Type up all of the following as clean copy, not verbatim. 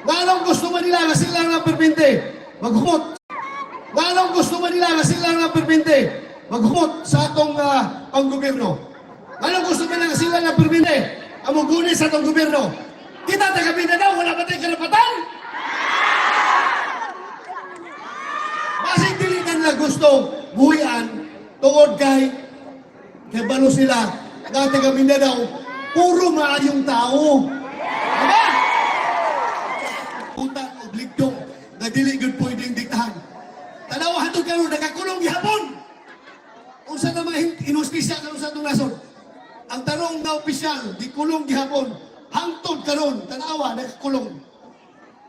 Nganong gusto man nila nga sila nga perpinte, maghumot. Nganong gusto man nila nga sila nga perpinte, maghumot sa atong panggobyerno. Nganong gusto man nga sila nga perpinte, amugunin sa atong gobyerno. Kita taga Mindanao, wala ba tayong karapatan? Basig dili na gusto buhian tungod kay balo sila nga taga Mindanao, puro maayong tao. Diba? Utang o ligdong na dili gud pwedeng diktahan. Tanaw hatod karon nakakulong gihapon. Unsa na mga inustisya karon sa atong nasod? Ang tanong na opisyal, di kulong gihapon. Hangtod karon tanawa nakakulong.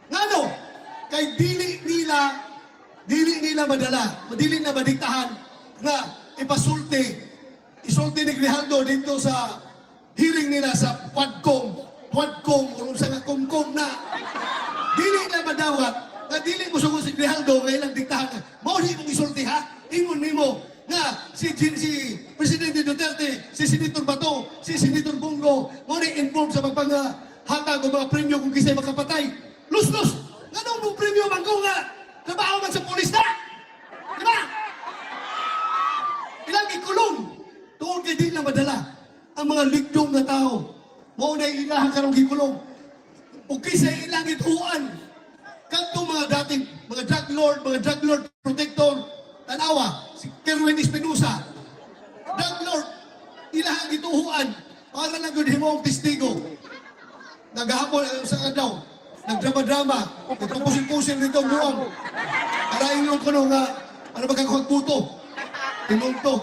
Ngano? Kay dili nila madala, dili na madiktahan nga isulti ni Grijaldo dito sa hearing nila sa Quadcom o sa nga Comcom na dili na madawat na dili mo sugod si Grijaldo nga ilang diktahan na mao di mong isulti ha ingon nimo nga si Presidente Duterte, si Senator Bato, si Senator Bongo mo ni involved sa pagpanghatag o mga premyo kung kisay makapatay. Lus-lus! Ganong mong premyo man ko nga trabaho man sa polis na? Diba? Ilang ikulong tuon kay di na madala ang mga ligdong na tao. Mao na ilahan karong gikulong. O kisay ilang ituan kadto mga dating mga drug lord protector tanawa si Kerwin Espinosa drug lord ilang gituhuan para lang gud himong testigo naghapon sa kadaw nagdrama-drama nagpupusil-pusil nito ang buwang para ingon ko nga ano ba kang puto tinunto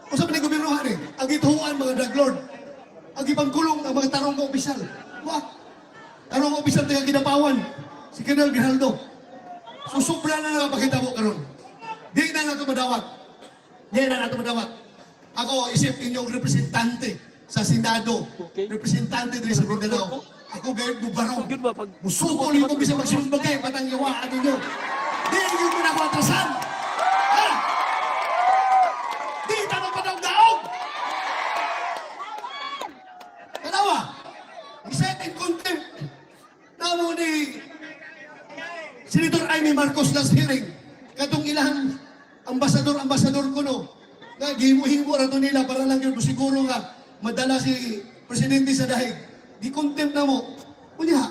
usap ni gobyerno hari ang gituhuan mga drug lord ang ipangkulong ang mga tarong ka opisyal tarong ka opisyal taga Kinapawan si Colonel Grijaldo susubra na nakapakita mo karon. Di na nato madawat. Ako isip inyong representante sa Senado. Representante diri sa Mindanao. Ako gayud gubarong. Musukol ko bisa magsumbagay patang yawaan ninyo. Di yun mo na ako atrasan. Ha? Di tanong pa ng daog. Kanawa, iset in contempt. Namo ni Senator Amy Marcos last hearing, katong ilang ambasador kuno, nga gihimu-himu rato nila para lang yun siguro nga madala si Presidente sa dahig. Di-contempt na mo. Unya,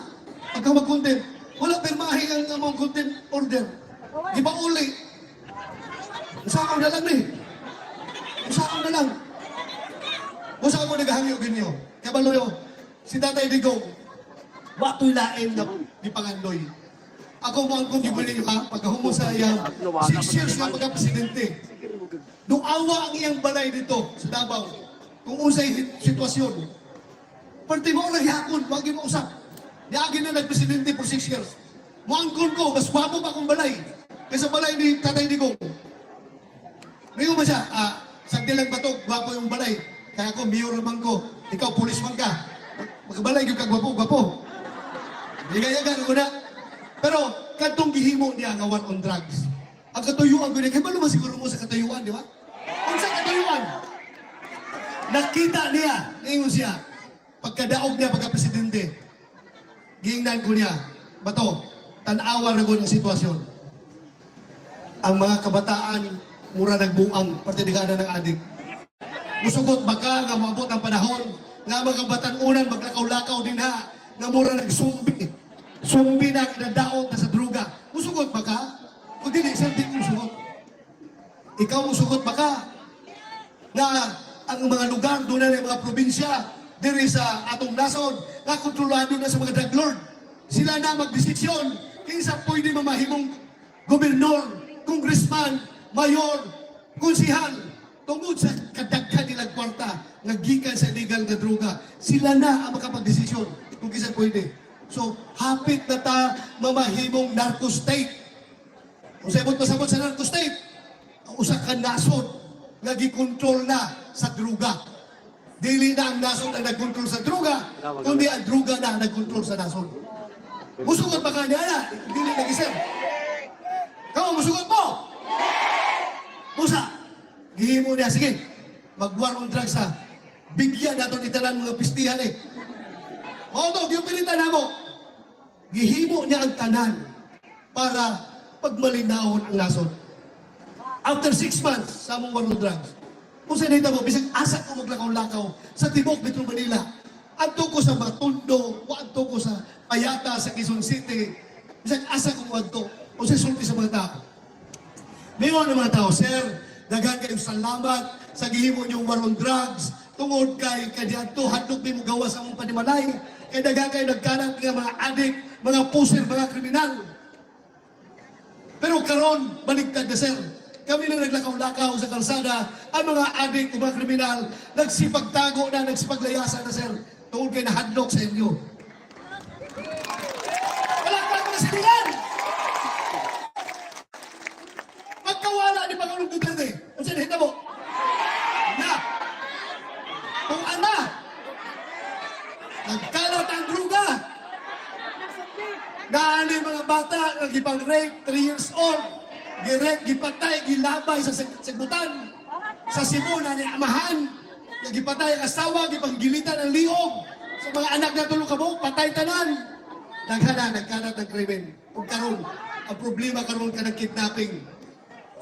pagka mag-contempt, wala permahe ang among contempt order. Di ba uli? Usahaw na lang Usahaw na lang. Usahaw mo naghangyo ganyo. Kaya baloyo, si Tatay Digong, bato'y lain na di pangandoy. Ako mo ang kong gibuli ha, pagkahumo sa iyang 6 years nga pagka-presidente. Nung awa ang iyang balay dito sa Davao, kung usay sitwasyon, parte mo lang yakon, wag mo usap. Yagin na nag-presidente for 6 years. Muangkon ko, mas wapo pa akong balay. Kaysa balay ni Tatay Digong. Ngayon ba siya, sagdi lang ba ito, gwapo yung balay. Kaya ako, mayor naman ko, ikaw policeman ka. Magbalay yung kagwapo-gwapo. Yaga-yaga, ano na. Pero, kadtong gihimo niya nga war on drugs. Ang katuyuan ko niya, kaya ba naman siguro mo sa katuyuan, di ba? Kung sa katuyuan, nakita niya, ngayon siya, pagkadaog niya, pagka-presidente, gihingnan ko niya, bato, tanawa na ko ng sitwasyon. Ang mga kabataan, mura nagbuang, partidikada ng adik. Musugot baka nga maabot ang panahon, nga mga batan-unan, maglakaw-lakaw din ha, nga mura nagsumbi. Sumbi na kinadaot na sa druga. Musugot ba ka? Kung hindi, isang di musugot. Ikaw musugot ba ka? Na ang mga lugar, doon na mga probinsya, diri sa atong nason, na kontrolado na sa mga drug lord. Sila na magdesisyon, kinsa pwede mamahimong gobernador, congressman, mayor, konsihal, tungkol sa kadaghan nilang kwarta, nagikan sa illegal na druga. Sila na ang makapagdesisyon kung kinsa pwede. So, hapit na ta mamahimong narco-state. Kung sabot pasabot sa narco-state, ang usa ka nasod nga gikontrol na sa druga. Dili na ang nasod ang nagkontrol sa druga, kundi ang druga na ang nagkontrol sa nasod. Musugot ba ka niya na? Dili nag-isip. Kamu musugot mo? Musa, gihimo niya, sige, mag-war on drugs ha. Bigyan nato italan mga pistihan eh. Mautog, yung pinita na mo. Gihimo niya ang tanan para pagmalinawon ang nasod. After 6 months sa among war on drugs, kung sa nita mo, bisag asa ko maglakaw-lakaw sa Tibok, Metro Manila, adto ko sa Matundo, adto ko sa Payata, sa Quezon City, bisag asa ko adto, o sa sulti sa mga tao. Mayroon ng mga tao, sir, dagan kayong salamat sa gihimo niyong war on drugs, tungod kay kadiadto hadlok mi mo gawas sa among panimalay, kay dagan kayo nagkanat nga mga adik, mga puser, mga kriminal. Pero karon baliktad na, sir. Kami na naglakaw-lakaw sa kalsada, ang mga adik o mga kriminal, nagsipagtago na, nagsipaglayasan na, sir. Tungkol kayo nahadlok sa inyo. Wala ka na siningan! Magkawala ni Pangulong Duterte. Kung saan hita mo? Na! Kung ana! Nagkalat ang druga! Gaano yung mga bata, nagipang rape, 3 years old, girek, gipatay, gilabay sa segutan. Sa Cebu na niamahan, gipatay ang asawa, gipanggilitan ang liog. Sa mga anak na tulong kabuk, patay tanan. Nagkanat ng krimen. Kung karon, ang problema karon ka ng kidnapping.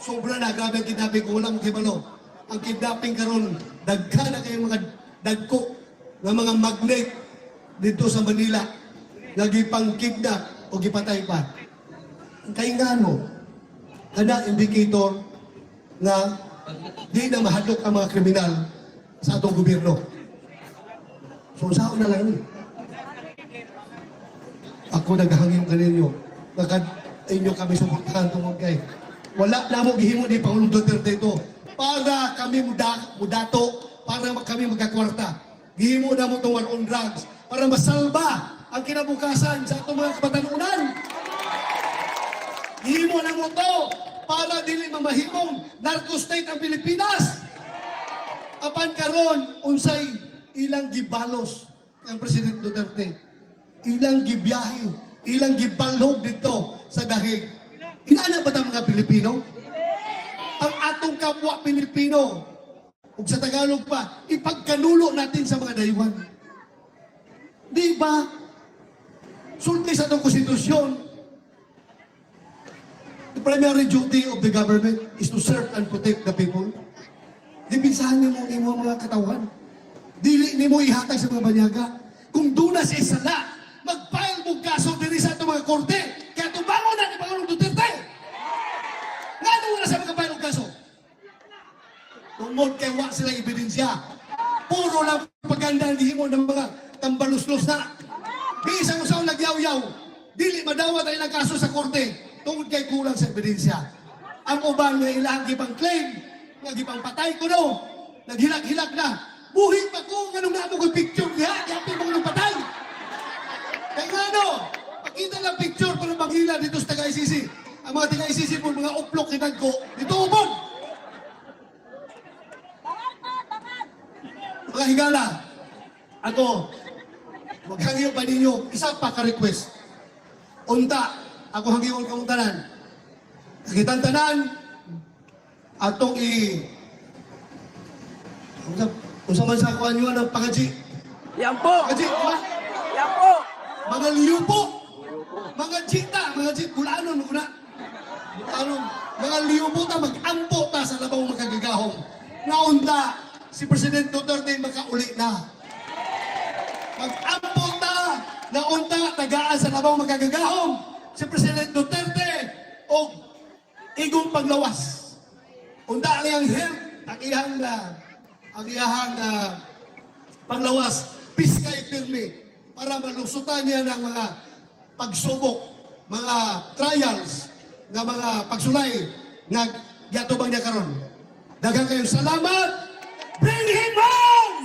Sobra na, grabe ang kidnapping kung walang kibalo. Ang kidnapping karon, daghan na kayong mga dagko ng mga magnet dito sa Manila. Nagipang kidnap o gipatay pa. Kaya nga no, kada indicator na di na mahadlok ang mga kriminal sa atong gobyerno. So, saan na lang ni? Ako naghangin kaninyo. Inyo kami suportahan tungkol kay. Wala na mo gihimo ni Pangulong Duterte ito para kami mudato, para kami magkakwarta. Gihimo na mo itong war on drugs para masalba ang kinabukasan sa atong mga kabatanunan. Himo na mo to para dili mamahimong narco-state ang Pilipinas. Apan karon unsay ilang gibalos ang Presidente Duterte. Ilang gibiyahe, ilang gibalhog dito sa dahig. Inaana ba ang mga Pilipino? Ang atong kapwa Pilipino, ug sa Tagalog pa, ipagkanulo natin sa mga daywan. Di ba? Sulti sa atong konstitusyon, the primary duty of the government is to serve and protect the people. Di pinsahan niyo mo imo mga katawan. Dili ni mo ihatag sa mga banyaga. Kung doon na sa isala, mag-file mong kaso diri sa itong mga korte. Kaya tubangon na ni Pangulong Duterte. Nga doon na sa mga file mong kaso. Tungod kay wa sila ebidensya. Puro lang paganda mo ng mga tambaluslos na. Bisang usaw nagyaw-yaw. Dili madawat ay ng kaso sa korte. Tungod kay kulang sa ebidensya. Ang uban nga ilang gipang claim, nga gipang patay ko no, naghilak-hilak na. Buhit pa ko, ganun na mo kong picture niya, yapin mo ng patay. Kaya nga no, pakita lang picture para maghila dito sa taga-ICC. Ang mga taga-ICC po, mga uplok kinagko, dito upon. Mga higala, ako, maghangiyo pa ninyo, isa pa ka-request. Unta, ako hangiyon kong tanan. Nakitang tanan, atong Kung man sa kuhan nyo ng pangaji. Yan po! Pangaji, ha? Yan po! Mga liyupo. Mga jita, mga jit, bulanon, kuna. Bulanon. Mga liyupo ta, mag-ampo ta sa labaw magkagagahong. Naunta, si President Duterte makauli na. Mag-ampo ta, naunta, tagaan sa labaw magkagagahong. Si President Duterte, o igong paglawas. Unta ang iyang help, ang iyahang panglawas, piskay pirmi, para malusutan niya ng mga pagsubok, mga trials, ng mga pagsulay, na gatubang niya karon. Daghang kayong salamat! Bring him home!